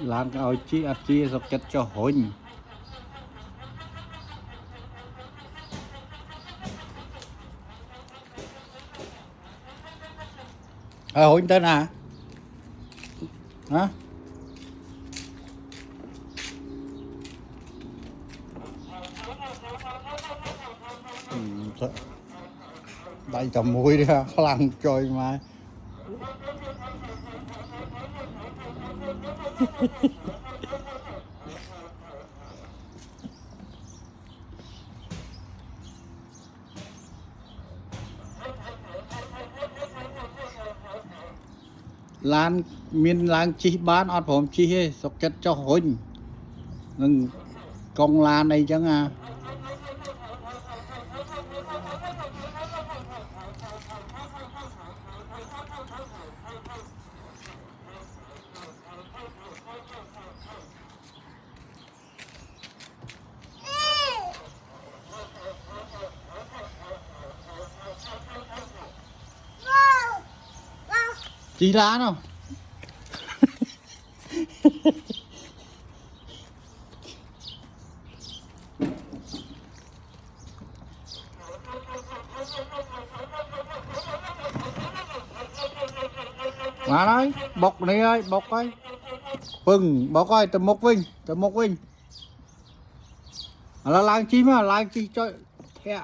làm cái áo chi áo chi sọc kết cho hồn hồn tên à hả đây cầm mũi đi ha lăn trôi mà lan miền lan chi bán ọtผมchi hết sọc kết cho hồn nâng công lan này chẳng à chi lá đâu mà nói bọc này ơi bọc ơi pừng bọc ơi tầm một vinh là lang chim á lang chi cho thẹ